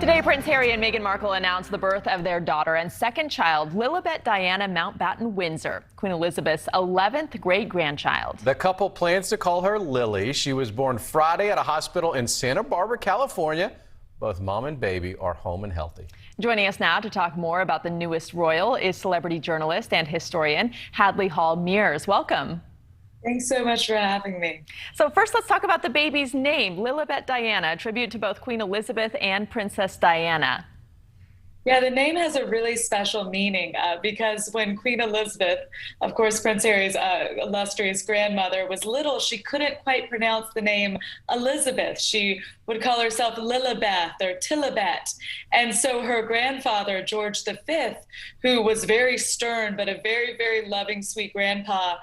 Today, Prince Harry and Meghan Markle announced the birth of their daughter and second child, Lilibet Diana Mountbatten-Windsor, Queen Elizabeth's 11th great-grandchild. The couple plans to call her Lili. She was born Friday at a hospital in Santa Barbara, California. Both mom and baby are home and healthy. Joining us now to talk more about the newest royal is celebrity journalist and historian Hadley Hall-Mears. Welcome. Thanks so much for having me. So first, let's talk about the baby's name, Lilibet Diana, a tribute to both Queen Elizabeth and Princess Diana. Yeah, the name has a really special meaning because when Queen Elizabeth, of course, Prince Harry's illustrious grandmother, was little, she couldn't quite pronounce the name Elizabeth. She would call herself Lilibet or Tillibet. And so her grandfather, George V, who was very stern but a very, very loving, sweet grandpa,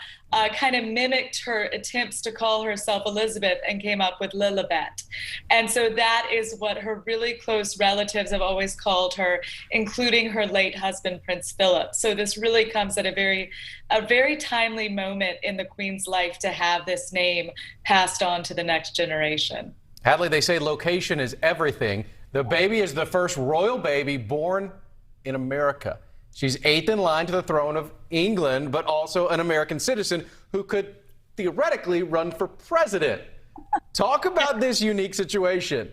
kind of mimicked her attempts to call herself Elizabeth and came up with Lilibet. And so that is what her really close relatives have always called her, including her late husband, Prince Philip. So this really comes at a very timely moment in the Queen's life to have this name passed on to the next generation. Hadley, they say location is everything. The baby is the first royal baby born in America. She's 8th in line to the throne of England, but also an American citizen who could theoretically run for president. Talk about this unique situation.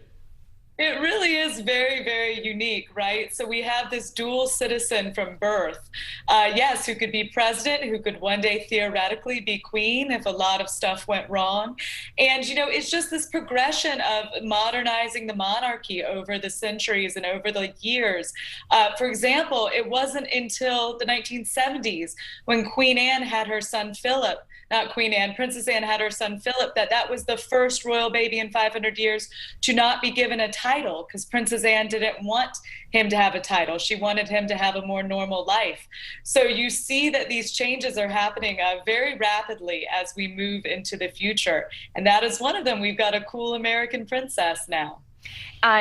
It really is very, very unique, right? So we have this dual citizen from birth, yes, who could be president, who could one day theoretically be queen if a lot of stuff went wrong. And, you know, it's just this progression of modernizing the monarchy over the centuries and over the years. For example, it wasn't until the 1970s when Queen Anne had her son Philip, not Queen Anne, Princess Anne had her son Philip, that was the first royal baby in 500 years to not be given a title, because Princess Anne didn't want him to have a title. She wanted him to have a more normal life. So you see that these changes are happening very rapidly as we move into the future. And that is one of them. We've got a cool American princess now.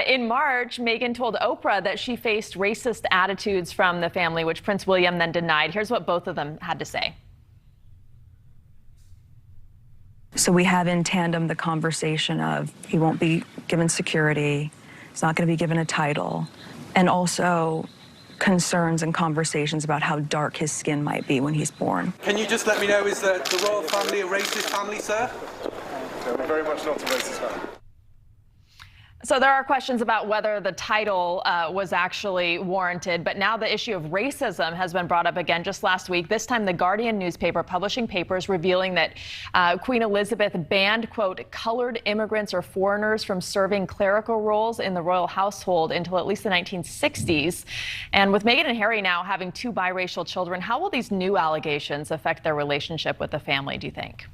In March, Meghan told Oprah that she faced racist attitudes from the family, which Prince William then denied. Here's what both of them had to say. So we have in tandem the conversation of he won't be given security, he's not going to be given a title, and also concerns and conversations about how dark his skin might be when he's born. Can you just let me know, is the royal family a racist family, sir? No, we're very much not a racist family. So there are questions about whether the title was actually warranted, but now the issue of racism has been brought up again just last week. This time, the Guardian newspaper publishing papers revealing that Queen Elizabeth banned, quote, colored immigrants or foreigners from serving clerical roles in the royal household until at least the 1960s. And with Meghan and Harry now having 2 biracial children, how will these new allegations affect their relationship with the family, do you think?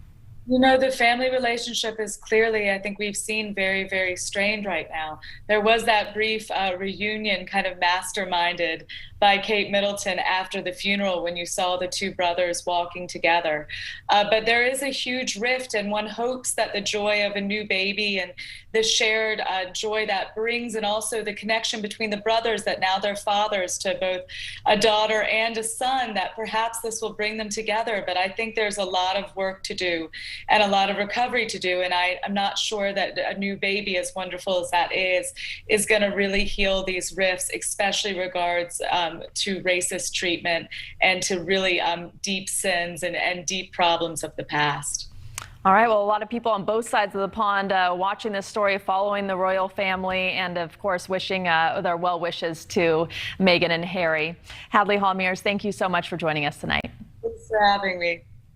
You know, the family relationship is clearly, I think we've seen, very, very strained right now. There was that brief reunion kind of masterminded by Kate Middleton after the funeral when you saw the 2 brothers walking together. But there is a huge rift, and one hopes that the joy of a new baby and the shared joy that brings, and also the connection between the brothers, that now they're fathers to both a daughter and a son, that perhaps this will bring them together. But I think there's a lot of work to do and a lot of recovery to do. And I'm not sure that a new baby, as wonderful as that is going to really heal these rifts, especially regards to racist treatment and to really deep sins and deep problems of the past. All right, well, a lot of people on both sides of the pond watching this story, following the royal family, and of course wishing their well wishes to Meghan and Harry. Hadley Hall-Mears, thank you so much for joining us tonight. Thanks for having me.